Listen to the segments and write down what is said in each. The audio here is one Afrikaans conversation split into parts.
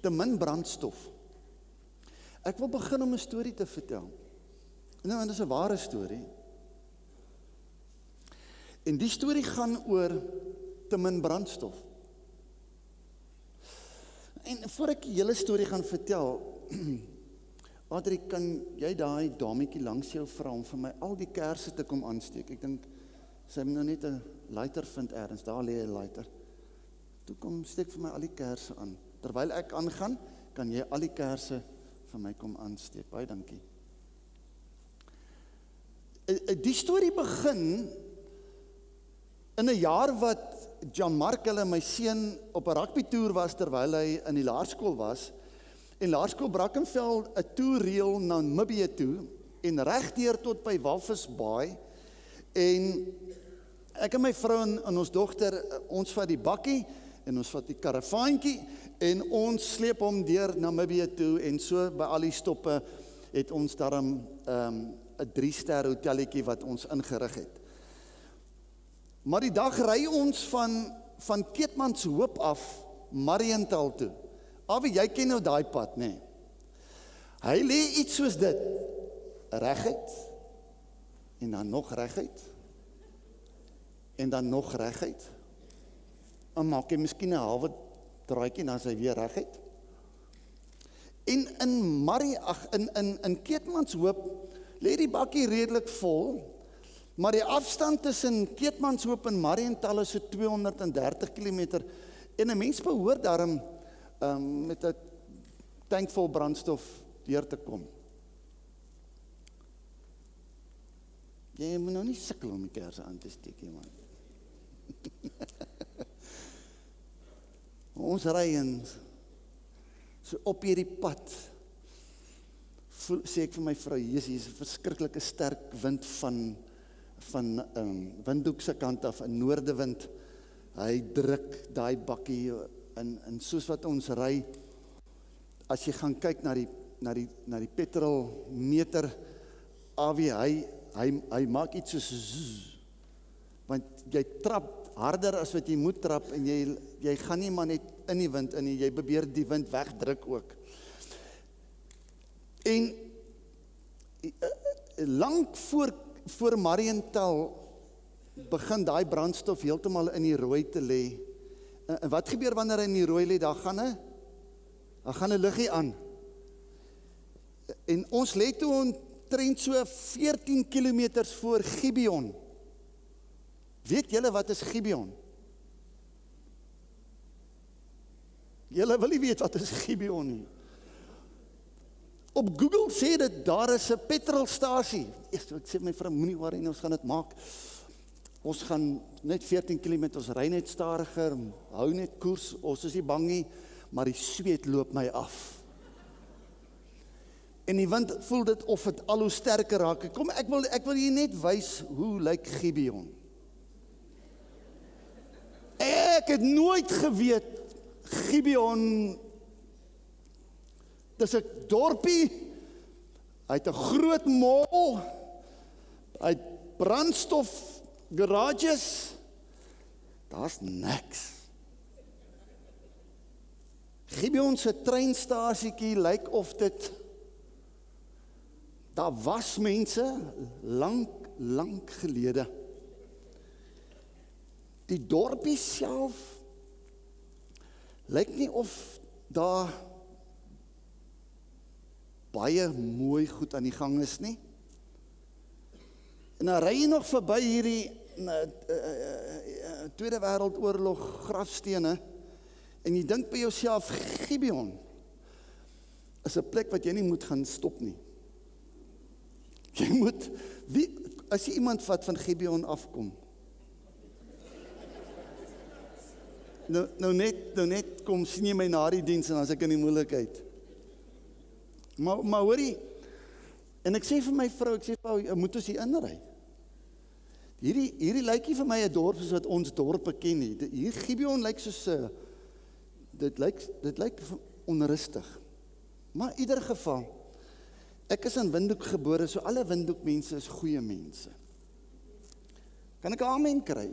te min brandstof. Ek wil begin om 'n storie te vertel. Nou, en dit is 'n ware storie. En die storie gaan oor te min brandstof. En voor ek die hele storie gaan vertel, Adrie, kan jy daai dametjie langs jou vra om vir my al die kersse te kom aansteek? Ek dink, sy moet nou net 'n lighter vind ergens, daar lê 'n lighter. Toe kom steek vir my al die kersse aan. Terwyl ek aangaan, kan jy al die kersse vir my kom aansteek. Baie dankie. Die storie begin in 'n jaar wat John Mark, my seun, op 'n rugbytoer was terwyl hy in die laerskool was. En Laerskool Brackenfell 'n toerreël na Namibië toe en regdeur tot by Walvis Bay. En ek en my vrou en ons dogter, ons vat die bakkie en ons vat die karavaantjie en ons sleep hom deur Namibië toe en so by al die stoppe het ons daarom 'n 3-ster hotelletjie wat ons ingerig het. Maar die dag ry ons van Keetmanshoop af Mariental toe. Awie, jy ken nou daai pad, nê? Hy lê iets soos dit, reguit, en dan nog reguit, en dan nog reguit, en maak hy miskien 'n halwe draaitjie, dan is hy weer reguit. En in Keetmanshoop lê die bakkie redelik vol, maar die afstand tussen Keetmanshoop en Mariental is so 230 km, en 'n mens behoort daarom met 'n tank vol brandstof deur te kom. Jy moet nou nie sukkel om die kersse aan te steek, man. Ons ry en so op hierdie pad sê ek vir my vrou, hier is 'n verskriklike sterk wind van Windhoek se kant af, 'n noordewind. Hy druk daai bakkie en soos wat ons ry, as jy gaan kyk na die petrolmeter, Awie, hy maak iets soos zzz, want jy trap harder as wat jy moet trap en jy gaan nie maar net in die wind in, jy probeer die wind wegdruk ook. En lank voor Mariental begin daai brandstof heeltemal in die rooi te lê. En wat gebeur wanneer hy in die rooi lê? Daar gaan 'n liggie aan. En ons lê toe omtrent so 14 km voor Gibeon. Weet julle wat is Gibeon? Julle wil nie weet wat is Gibeon nie. Op Google sê dit, daar is 'n petrolstasie. Ek sê my vrou, moenie worry nie, ons gaan dit maak. Ons gaan net 14 km, ons ry net stadiger, hou net koers, ons is nie bang nie, maar die sweet loop my af. En die wind voel dit of het al hoe sterker raak. Kom, ek wil hier net wys hoe lyk Gibeon. Ek het nooit geweet, Gibeon, dis 'n dorpie, hy het 'n groot mall, hy het brandstof, garages, daar's niks. Gibeon se treinstasietjie lyk of dit, daar was mense lank gelede. Die dorpie self lyk nie of daar baie mooi goed aan die gang is nie. En dan ry jy nog verby hierdie Tweede Wêreldoorlog grafstene en jy dink by jouself, Gibeon is 'n plek wat jy nie moet gaan stop nie. Jy moet, as jy iemand vat van Gibeon afkom, nou net kom sien jy my na die diens en as ek in die moeilikheid. Maar hoorie, en ek sê vir my vrou, moet ons hier inry? Hierdie lyk nie vir my 'n dorp soos wat ons dorpe ken nie. Hier Gibeon lyk soos dit lyk onrustig. Maar in ieder geval, ek is in Windhoek gebore, so alle Windhoek mense is goeie mense. Kan ek 'n amen kry?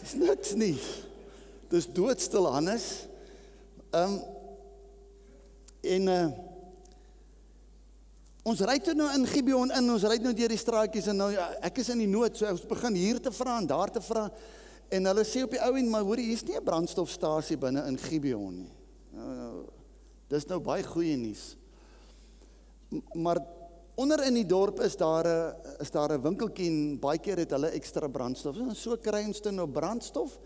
Dis niks nie. Dis doodstil, Hannes. Ons ry toe nou in Gibeon in, ons ry nou deur die straatjies en nou, ja, ek is in die nood, so ons begin hier te vra en daar te vra. En hulle sê op die ou end, maar hoor, hier is nie 'n brandstofstasie binne in Gibeon nie. Dis nou baie goeie nuus. Maar onder in die dorp is daar 'n winkeltjie en baie keer het hulle ekstra brandstof. En so kry ons toe nou brandstof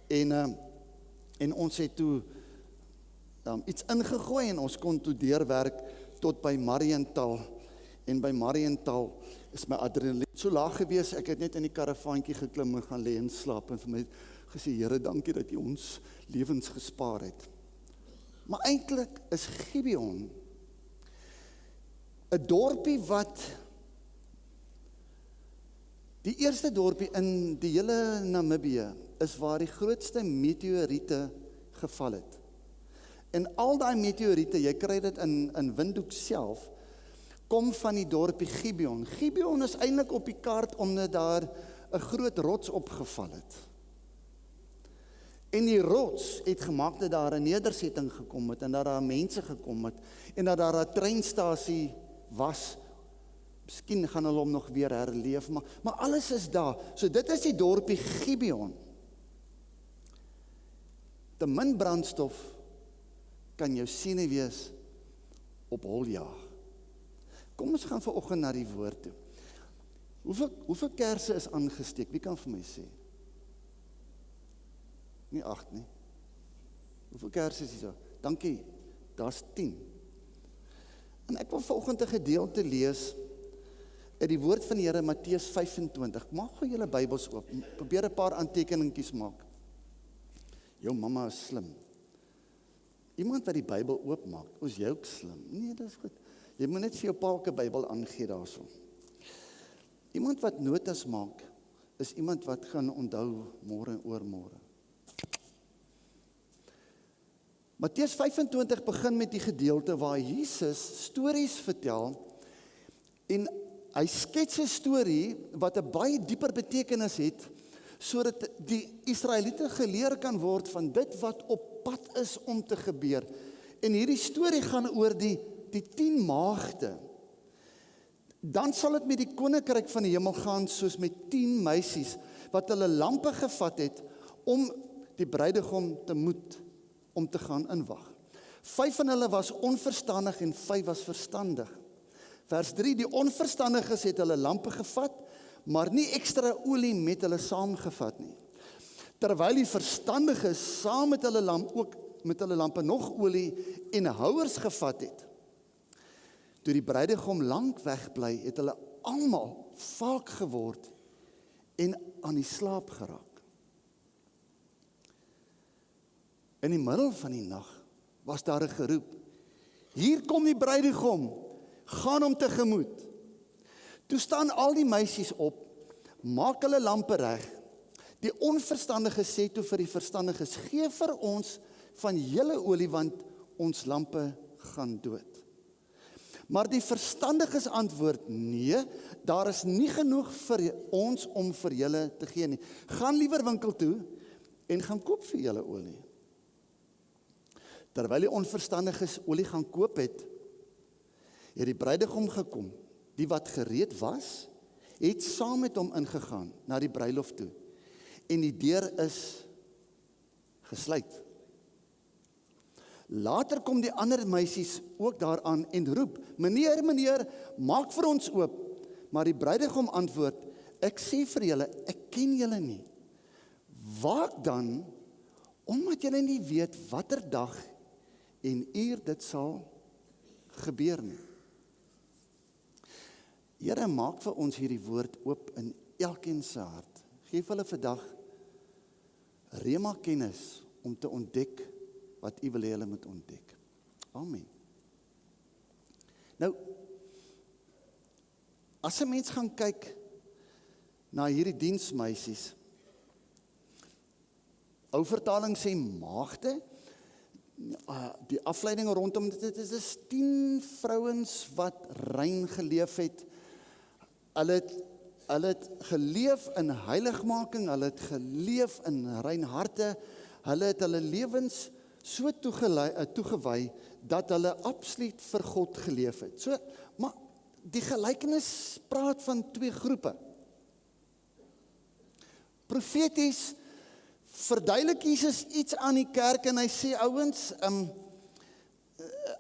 en ons het toe iets ingegooi en ons kon toe deurwerk tot by Mariental. En by Mariental is my adrenaline so laag gewees, ek het net in die karavaantjie geklim en gaan lê en slaap en vir my gesê, Here, dankie dat U ons lewens gespaar het. Maar eintlik is Gibeon 'n dorpie wat die eerste dorpie in die hele Namibië is waar die grootste meteoriete geval het. En al daai meteoriete, jy kry dit in Windhoek self, kom van die dorpie Gibeon. Gibeon is eintlik op die kaart omdat daar 'n groot rots opgeval het. En die rots het gemaak dat daar 'n nedersetting gekom het en dat daar mense gekom het en dat daar 'n treinstasie was. Miskien gaan hulle hom nog weer herleef, maar alles is daar. So dit is die dorpie Gibeon. Te min brandstof kan jou senuwees op hol jaag. Kom ons gaan vanoggend na die woord toe. Hoeveel kersse is aangesteek? Wie kan vir my sê? Nie 8 nie. Hoeveel kersse is hier so? Dankie, daar's 10. En ek wil vanoggend 'n gedeelte lees uit die woord van die Here, Matteus 25. Maak gou julle Bybels oop. Probeer 'n paar aantekeningkies maak. Jou mamma is slim. Iemand wat die Bybel oopmaak, is jy ook slim? Nee, dis goed. Jy moet net vir jou paalke Bybel aangee daarso. Iemand wat notas maak, is iemand wat gaan onthou môre en oormôre. Matteus 25 begin met die gedeelte waar Jesus stories vertel en hy skets 'n storie wat 'n baie dieper betekenis het sodat die Israeliete geleer kan word van dit wat op pad is om te gebeur. En hierdie storie gaan oor die 10 maagde. Dan sal dit met die koninkryk van die hemel gaan soos met 10 meisies wat hulle lampe gevat het om die bruidegom te moed om te gaan inwag. 5 van hulle was onverstandig en 5 was verstandig. Vers 3, die onverstandiges het hulle lampe gevat, maar nie ekstra olie met hulle saamgevat nie. Terwyl die verstandiges saam met hulle lampe nog olie en houers gevat het. Toe die bruidegom lank wegbly, het hulle almal vaak geword en aan die slaap geraak. In die middel van die nag was daar 'n geroep. Hier kom die bruidegom, gaan hom tegemoet. Toe staan al die meisies op, maak hulle lampe reg. Die onverstandige sê toe vir die verstandiges, gee vir ons van julle olie, want ons lampe gaan dood. Maar die verstandiges antwoord, nee, daar is nie genoeg vir ons om vir julle te gee nie. Gaan liewer winkel toe en gaan koop vir julle olie. Terwyl die onverstandiges olie gaan koop het die bruidegom gekom. Die wat gereed was, het saam met hom ingegaan na die bruiloft toe. En die deur is gesluit. Later kom die ander meisies ook daaraan en roep, meneer, maak vir ons oop. Maar die bruidegom antwoord, ek sê vir julle, ek ken julle nie. Waak dan, omdat julle nie weet watter dag en uur dit sal gebeur nie. Here, maak vir ons hierdie woord oop in elkeen se hart. Geef hulle vandag rema kennis om te ontdek wat U wil hê hulle moet ontdek. Amen. Nou, as 'n mens gaan kyk na hierdie diensmeisies, ou vertaling sê maagde, die afleiding rondom dit is 10 vrouens wat rein geleef het. Hulle het geleef in heiligmaking, hulle het geleef in rein harte, hulle het hulle lewens so toegewy, dat hulle absoluut vir God geleef het. So, maar die gelykenis praat van twee groepe. Profeties verduidelik Jesus iets aan die kerk en hy sê, ouens,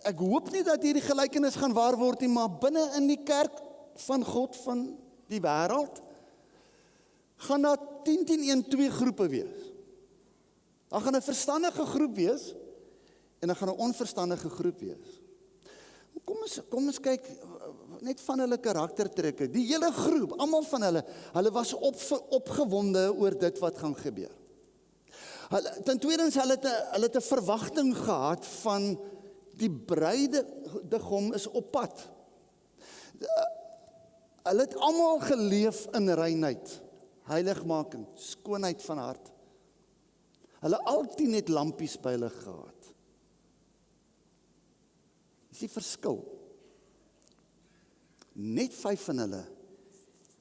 ek hoop nie dat hierdie gelykenis gaan waar word nie, maar binne in die kerk van God van die wêreld, gaan daar 10-1 twee groepe wees. Daar gaan 'n verstandige groep wees, en daar gaan 'n onverstandige groep wees. Kom ons kyk net van hulle karaktertrekke. Die hele groep, almal van hulle was opgewonde oor dit wat gaan gebeur. Ten tweedens, hulle het 'n verwagting gehad van die bruidegom is op pad. Hulle het almal geleef in reinheid, heiligmaking, skoonheid van hart. Hulle altyd net lampies by hulle gehad. Dis die verskil. Net 5 van hulle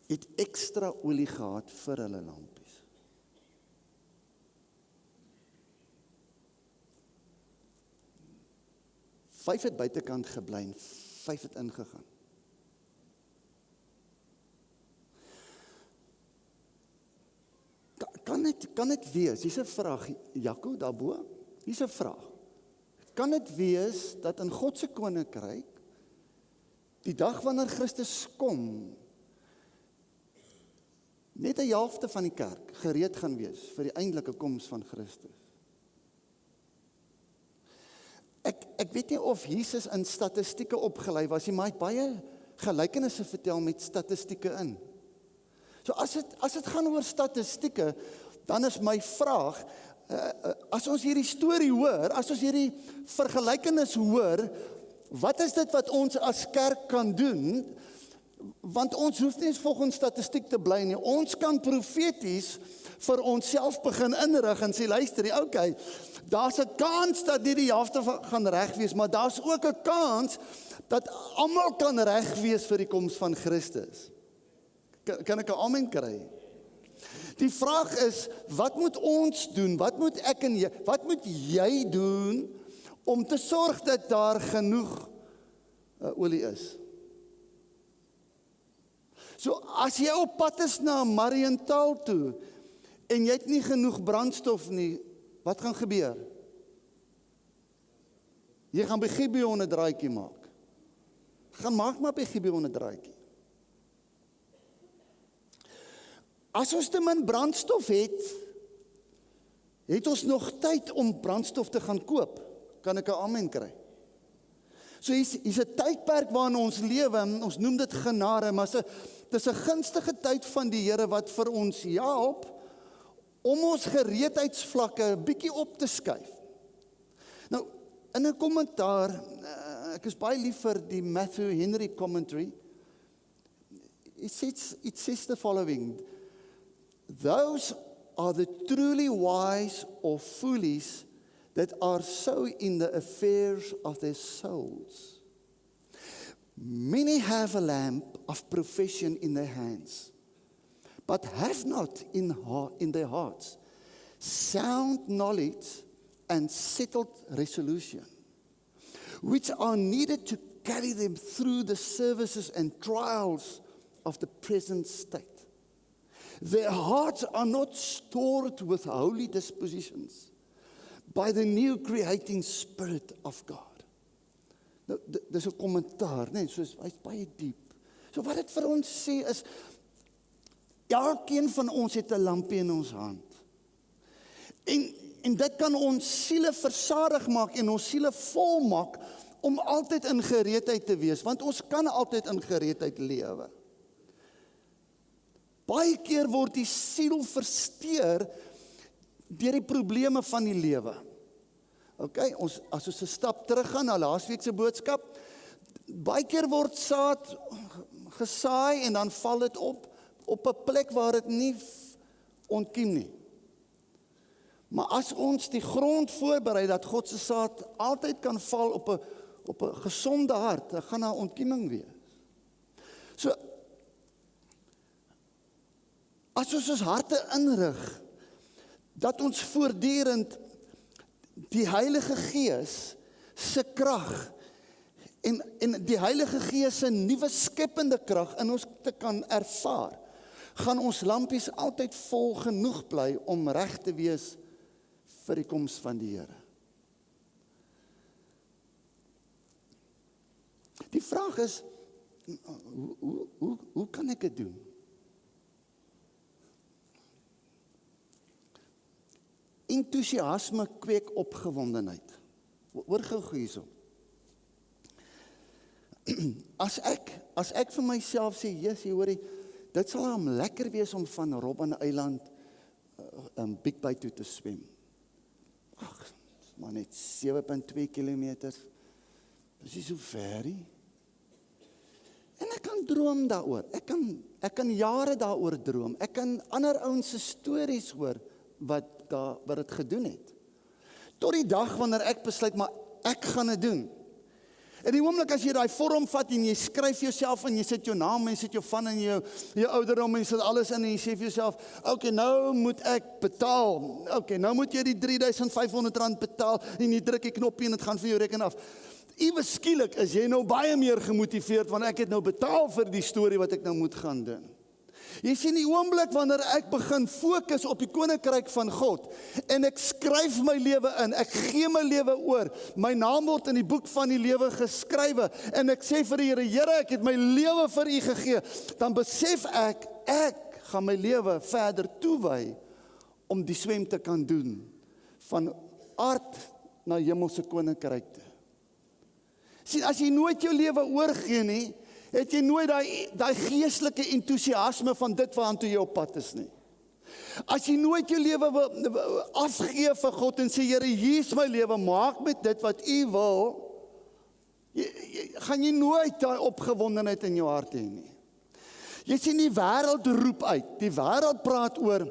het ekstra olie gehad vir hulle lampies. Vyf het buitekant gebly en 5 het ingegaan. Kan dit wees, hier's 'n vraag, Jaco, daarbo, hier's 'n vraag. Kan dit wees dat in God se koninkryk, die dag wanneer Christus kom, net 'n helfte van die kerk gereed gaan wees vir die eindelike koms van Christus? Ek weet nie of Jesus in statistieke opgelei was nie, maar hy het baie gelykenisse vertel met statistieke in. So as dit gaan oor statistieke, dan is my vraag, as ons hierdie storie hoor, as ons hierdie vergelykenis hoor, wat is dit wat ons as kerk kan doen? Want ons hoef nie eens volgens statistiek te bly nie. Ons kan profeties vir onsself begin inrig en sê, luister, okay, daar's 'n kans dat die helfte gaan reg wees, maar daar's ook 'n kans dat almal kan reg wees vir die koms van Christus. Kan ek 'n amen kry? Die vraag is, wat moet ons doen? Wat moet ek en jy, wat moet jy doen om te sorg dat daar genoeg olie is? So as jy op pad is na Mariental toe en jy het nie genoeg brandstof nie, wat gaan gebeur? Jy gaan by Gibeon 'n draaitjie maak. Gaan maak maar by Gibeon 'n draaitjie. As ons te min brandstof het ons nog tyd om brandstof te gaan koop. Kan ek 'n amen kry? So hier's 'n tydperk waarin ons lewe, ons noem dit genade, maar dis 'n gunstige tyd van die Here wat vir ons help om ons gereedheidsvlakke 'n bietjie op te skuif. Nou, in 'n kommentaar, ek is baie lief vir die Matthew Henry commentary. It says the following: those are the truly wise or foolish that are so in the affairs of their souls. Many have a lamp of profession in their hands, but have not in their hearts sound knowledge and settled resolution, which are needed to carry them through the services and trials of the present state. Their hearts are not stored with holy dispositions by the new creating Spirit of God. Nou, dis 'n kommentaar, nee, soos hy's baie diep. So wat dit vir ons sê is, elkeen van ons het 'n lampie in ons hand. En dit kan ons siele versadig maak en ons siele vol maak om altyd in gereedheid te wees, want ons kan altyd in gereedheid lewe. Baie keer word die siel versteur deur die probleme van die lewe. Okay, as ons 'n stap teruggaan na laasweek se boodskap, baie keer word saad gesaai en dan val dit op 'n plek waar dit nie ontkiem nie. Maar as ons die grond voorberei dat God se saad altyd kan val op 'n gesonde hart, dan gaan daar ontkieming wees. So as ons harte inrig, dat ons voortdurend die Heilige Gees se krag en die Heilige Gees se nuwe skepende krag in ons te kan ervaar, gaan ons lampies altyd vol genoeg bly om reg te wees vir die koms van die Here. Die vraag is, hoe kan ek dit doen? Enthousiasme kweek opgewondenheid. Hoor gou hierso. As ek vir myself sê, Jessie, hoorie, dit sal hom lekker wees om van Robben Eiland Big Bay toe te swem. Ag, maar net 7.2 kilometer. Dis nie so ver nie. En ek kan droom daaroor. Ek kan jare daaroor droom. Ek kan ander ouens se stories hoor wat dit gedoen het. Tot die dag wanneer ek besluit, maar ek gaan dit doen. En die oomblik as jy daai vorm vat en jy skryf jouself en jy sit jou naam en jy sit jou van en jou ouderdom en jy sit alles in en jy sê vir jouself, okay, nou moet ek betaal. Okay, nou moet jy die R3.500 betaal en jy druk die knoppie en dit gaan vir jou reken af. Ewe skielik is jy nou baie meer gemotiveerd want ek het nou betaal vir die storie wat ek nou moet gaan doen. Jy sien die oomblik wanneer ek begin fokus op die koninkryk van God en ek skryf my lewe in, ek gee my lewe oor, my naam word in die boek van die lewe geskrywe en ek sê vir die Here, Here, ek het my lewe vir U gegee, dan besef ek gaan my lewe verder toewy om die swem te kan doen van aard na hemelse koninkryk toe. Sien, as jy nooit jou lewe oorgee nie, het jy nooit daai geestelike enthousiasme van dit waartoe jy op pad is nie. As jy nooit jou lewe afgee vir God en sê, Here, hier is my lewe, maak met dit wat U wil, gaan jy nooit daai opgewondenheid in jou hart hê nie. Jy sien die wêreld roep uit, die wêreld praat oor,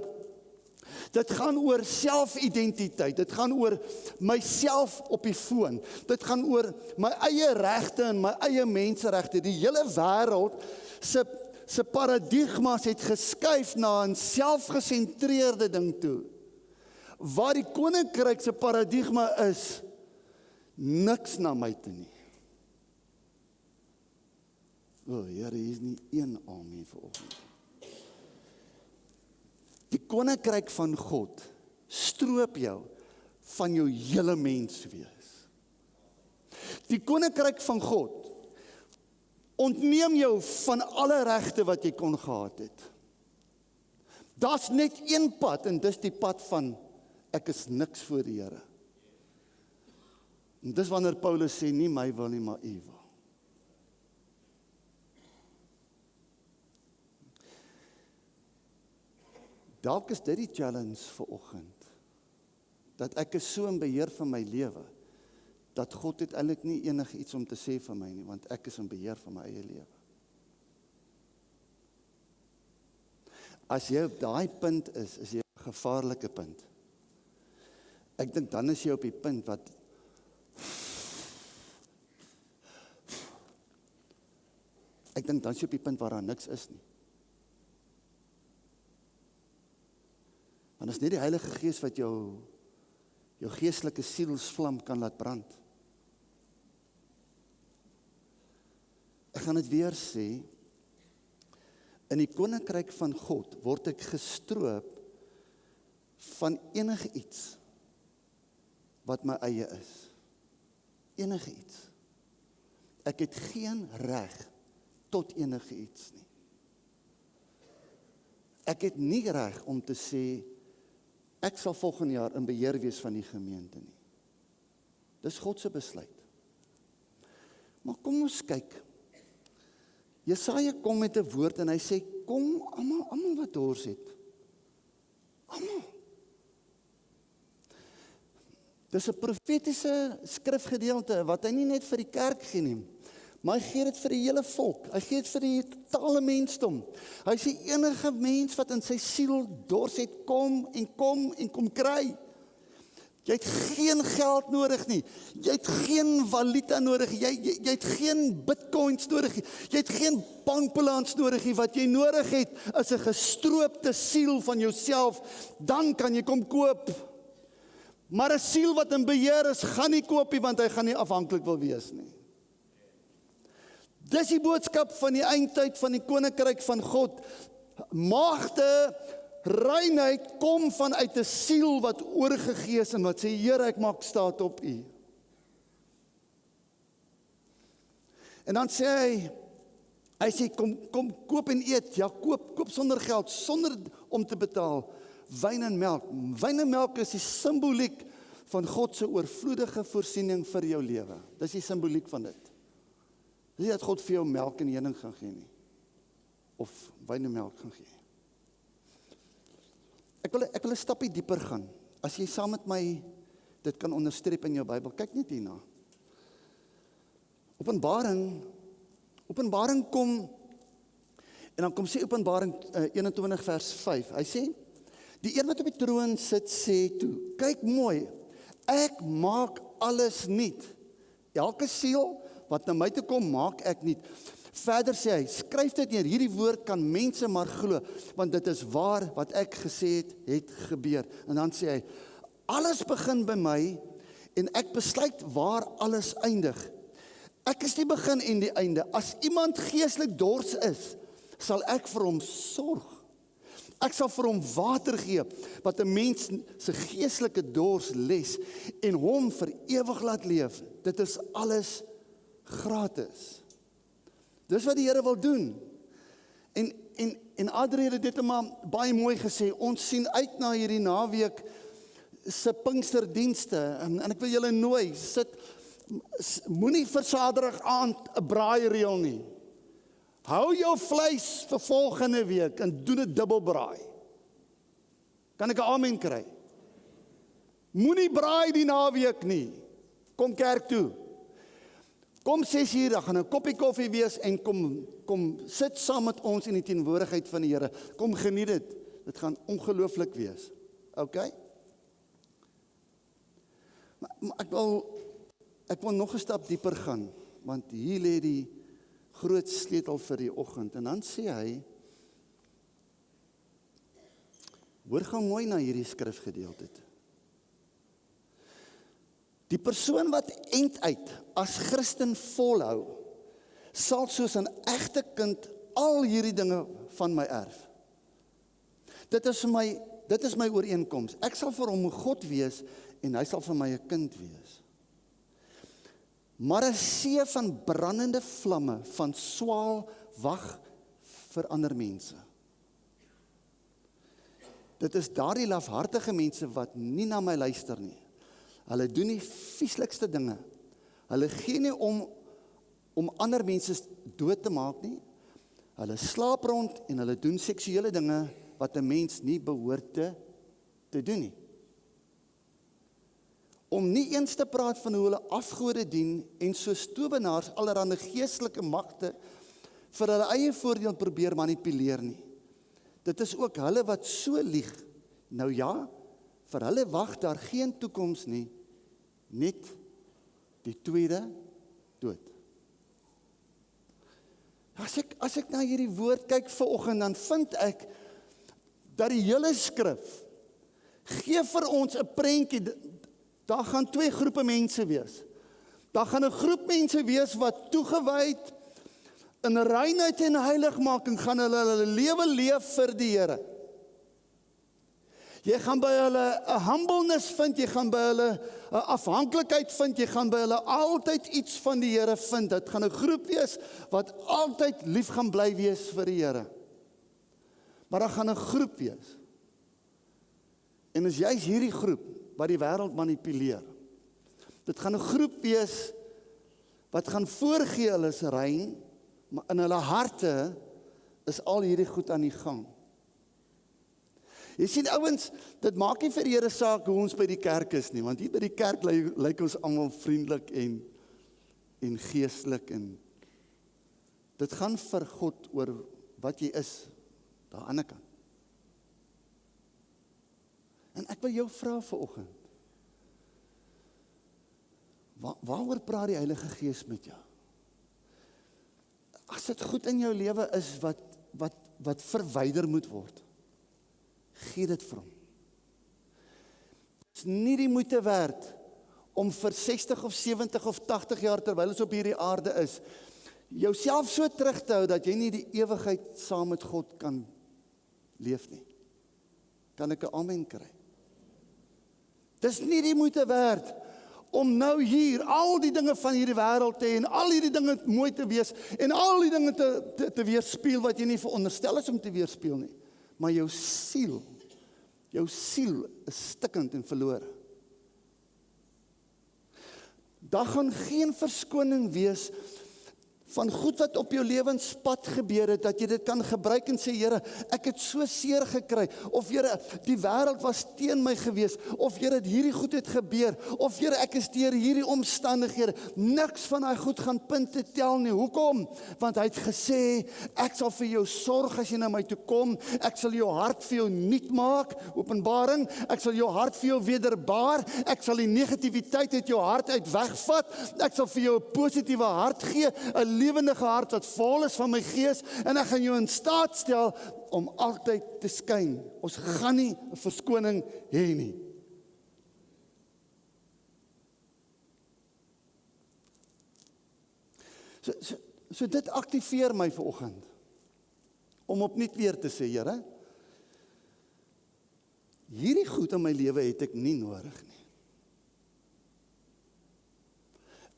dit gaan oor selfidentiteit, dit gaan oor myself op die foon, dit gaan oor my eie regte en my eie menseregte. Die hele wêreld se paradigmas het geskuif na 'n selfgesentreerde ding toe. Waar die koninkryk se paradigma is, niks na my toe nie. O, Here, hier is nie een amen vanoggend. Die koninkryk van God stroop jou van jou hele mens wees. Die koninkryk van God ontneem jou van alle regte wat jy kon gehad het. Daar's net een pad en dis die pad van ek is niks voor die Here. En dis wanneer Paulus sê nie my wil nie, maar U wil. Dalk is dit die challenge vir oggend, dat ek is so in beheer van my lewe, dat God het eintlik nie enigiets om te sê vir my nie, want ek is in beheer van my eie lewe. As jy op daai punt is jy op 'n gevaarlike punt. Ek dink dan is jy op die punt wat waar daar niks is nie. Want is net die Heilige Gees wat jou geestelike sielsvlam kan laat brand. Ek gaan dit weer sê, in die koninkryk van God word ek gestroop van enige iets wat my eie is. Enige iets. Ek het geen reg tot enige iets nie. Ek het nie reg om te sê, ek sal volgende jaar in beheer wees van die gemeente nie. Dis God se besluit. Maar kom ons kyk. Jesaja kom met 'n woord en hy sê, kom almal wat dors het. Almal. Dis 'n profetiese skrifgedeelte wat hy nie net vir die kerk gee nie, maar hy gee dit vir die hele volk. Hy gee dit vir die totale mensdom. Hy sê enige mens wat in sy siel dors het, kom kry. Jy het geen geld nodig nie. Jy het geen valuta nodig. Jy het geen bitcoins nodig nie. Jy het geen bankbalans nodig nie. Wat jy nodig het is 'n gestroopte siel van jouself. Dan kan jy kom koop. Maar 'n siel wat in beheer is, gaan nie koop nie, want hy gaan nie afhanklik wil wees nie. Dis die boodskap van die eindtyd van die koninkryk van God. Maagde, reinheid kom vanuit 'n siel wat oorgegee is en wat sê, Here, ek maak staat op U. En dan sê hy sê, kom koop en eet. Ja, koop sonder geld, sonder om te betaal. Wyn en melk. Wyn en melk is die simboliek van God se oorvloedige voorsiening vir jou lewe. Dis die simboliek van dit. Dis nie dat God vir jou melk en honing gaan gee nie. Of wyn en melk gaan gee. Ek wil 'n stapie dieper gaan. As jy saam met my dit kan onderstreep in jou Bybel, kyk net hierna. Openbaring kom, en dan kom sê Openbaring 21 vers 5, hy sê, die een wat op die troon sit sê toe, kyk mooi, ek maak alles nuut. Elke siel wat na my toe kom, maak ek nuut. Verder sê hy, skryf dit neer, hierdie woord kan mense maar glo, want dit is waar wat ek gesê het gebeur. En dan sê hy, alles begin by my, en ek besluit waar alles eindig. Ek is die begin en die einde. As iemand geestelik dors is, sal ek vir hom sorg. Ek sal vir hom water gee, wat 'n mens se geestelike dors les, en hom vir ewig laat leef. Dit is alles gratis. Dis wat die Here wil doen. En Adrie het dit maar baie mooi gesê, ons sien uit na hierdie naweek se Pinksterdienste, en ek wil julle nooi, moenie vir Saterdag aand 'n braaireël nie. Hou jou vleis vir volgende week en doen 'n dubbelbraai. Kan ek 'n amen kry? Moenie braai die naweek nie. Kom kerk toe. Kom 6:00, dan gaan 'n koppie koffie wees en kom sit saam met ons in die teenwoordigheid van die Here. Kom geniet dit. Dit gaan ongelooflik wees. Okay? Maar ek wil nog 'n stap dieper gaan, want hier lê die groot sleutel vir die oggend. En dan sê hy, hoor gou mooi na hierdie skrifgedeelte. Die persoon wat eind uit as Christen volhou, sal soos 'n egte kind al hierdie dinge van my erf. Dit is my ooreenkoms. Ek sal vir hom 'n God wees en hy sal vir my 'n kind wees. Maar 'n see van brandende vlamme, van swaal, wag vir ander mense. Dit is daardie lafhartige mense wat nie na my luister nie. Hulle doen die vieslikste dinge. Hulle gee nie om ander mense dood te maak nie. Hulle slaap rond en hulle doen seksuele dinge wat 'n mens nie behoort te doen nie. Om nie eens te praat van hoe hulle afgode dien en soos towenaars allerhande geestelike magte vir hulle eie voordeel probeer manipuleer nie. Dit is ook hulle wat so lieg. Nou ja, vir hulle wag daar geen toekoms nie, net die tweede dood. As ek na hierdie woord kyk vanoggend, dan vind ek dat die hele skrif gee vir ons 'n prentjie. Daar gaan twee groepe mense wees. Daar gaan 'n groep mense wees wat toegewyd in reinheid en heiligmaking gaan hulle lewe leef vir die Here. Jy gaan by hulle 'n humbleness vind, jy gaan by hulle 'n afhanklikheid vind, jy gaan by hulle altyd iets van die Here vind. Dit gaan 'n groep wees wat altyd lief gaan bly wees vir die Here. Maar daar gaan 'n groep wees. En is juist hierdie groep wat die wêreld manipuleer. Dit gaan 'n groep wees wat gaan voorgee hulle is rein, maar in hulle harte is al hierdie goed aan die gang. Jy sien ouens, dit maak nie vir die Here saak hoe ons by die kerk is nie, want hier by die kerk lyk ons almal vriendelik en geestelik en dit gaan vir God oor wat jy is daar aan die kant. En ek wil jou vra vanoggend, waaroor praat die Heilige Gees met jou? As dit goed in jou lewe is wat verwyder moet word, gee dit vir hom. is nie die moeite werd om vir 60 of 70 of 80 jaar terwyl ons op hierdie aarde is, jouself so terug te hou dat jy nie die ewigheid saam met God kan leef nie. Kan ek 'n amen kry? Dis nie die moeite werd om nou hier al die dinge van hierdie wêreld te hê en al hierdie dinge mooi te wees en al die dinge te weerspieël wat jy nie veronderstel is om te weerspieël nie. Maar jou siel is stikkend en verlore. Daar gaan geen verskoning wees van goed wat op jou lewenspad gebeur het, dat jy dit kan gebruik en sê, Here, ek het so seer gekry, of Here, die wêreld was teen my gewees, of Here, hierdie goed het gebeur, of Here, ek is deur hierdie omstandighede, niks van daai goed gaan punte tel nie. Hoekom? Want hy het gesê, ek sal vir jou sorg as jy na my toe kom, ek sal jou hart vir jou nuut maak, Openbaring, ek sal jou hart vir jou wederbaar, ek sal die negativiteit uit jou hart uit wegvat, ek sal vir jou 'n positiewe hart gee, 'n lewendige hart wat vol is van my gees, en ek gaan jou in staat stel om altyd te skyn. Ons gaan nie 'n verskoning hê nie. So dit aktiveer my vanoggend, om opnuut weer te sê, Here, hierdie goed in my lewe het ek nie nodig nie.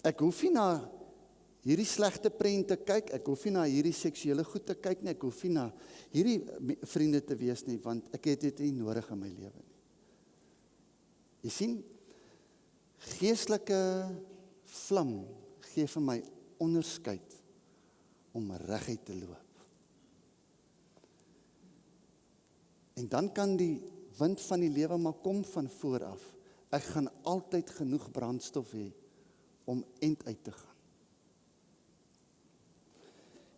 Ek hoef nie na hierdie slegte prent te kyk, ek hoef nie na hierdie seksuele goed te kyk nie, ek hoef nie na hierdie vriende te wees nie, want ek het dit nie nodig in my lewe nie. Jy sien, geestelike vlam gee vir my onderskeid om reguit te loop. En dan kan die wind van die lewe maar kom van vooraf. Ek gaan altyd genoeg brandstof hê om end uit te gaan.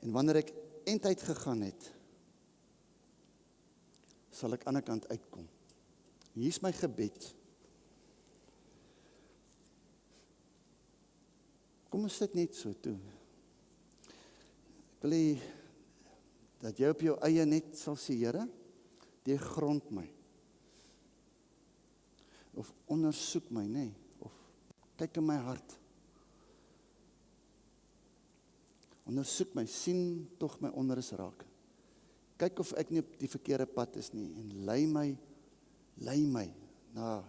En wanneer ek end uit gegaan het, sal ek aan die ander kant uitkom. Hier is my gebed. Kom ons sit net so toe. Ek wil hê dat jy op jou eie net sal sê, Here, deurgrond my. Of ondersoek my, nee, of kyk in my hart. Ondersoek my, sien tog my onrus raak. Kyk of ek nie op die verkeerde pad is nie, en lei my na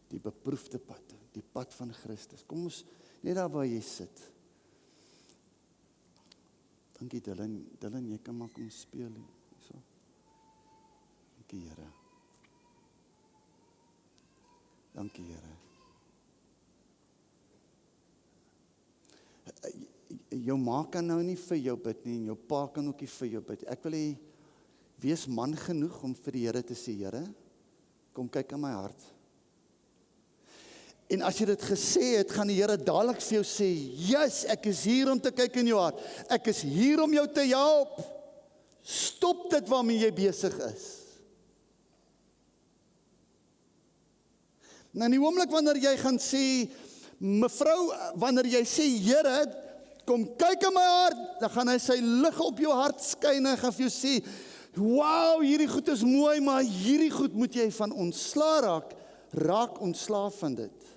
die beproefde pad, die pad van Christus. Kom ons, net daar waar jy sit. Dankie Dylan, jy kan maar kom speel hier. So. Dankie Here. Dankie Here. Jou ma kan nou nie vir jou bid nie, en jou pa kan ook nie vir jou bid. Ek wil hê, wees man genoeg om vir die Here te sê, Here, kom kyk in my hart. En as jy dit gesê het, gaan die Here dadelik vir jou sê, yes, ek is hier om te kyk in jou hart. Ek is hier om jou te help. Stop dit waarmee jy besig is. Nou in die oomblik wanneer jy gaan sê, mevrou, wanneer jy sê, Here, kom kyk in my hart, dan gaan hy sy lig op jou hart skyn en gaan vir jou sê, wow, hierdie goed is mooi, maar hierdie goed moet jy van ontslaa raak ontslaaf van dit.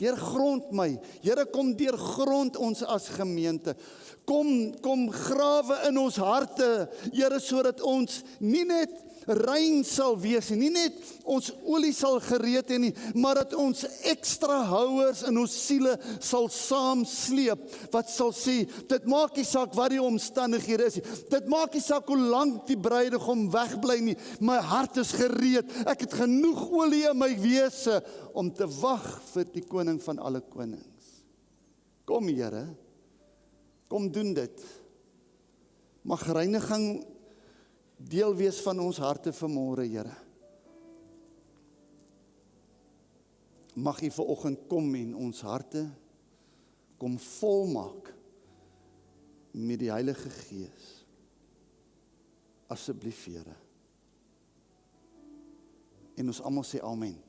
Deurgrond my, Here, kom deurgrond ons as gemeente. Kom grawe in ons harte, Here, sodat ons nie net rein sal wees, nie net ons olie sal gereed hê nie, maar dat ons ekstra houers in ons siele sal saam sleep, wat sal sê, dit maak nie saak wat die omstandighede is, dit maak nie saak hoe lank die bruidegom wegbly nie, my hart is gereed, ek het genoeg olie in my wese, om te wag vir die koning van alle konings. Kom Here, kom doen dit. Mag reiniging deel wees van ons harte vanmôre, Here. Mag U vanoggend kom en ons harte kom volmaak met die Heilige Gees. Asseblief, Here. En ons almal sê amen.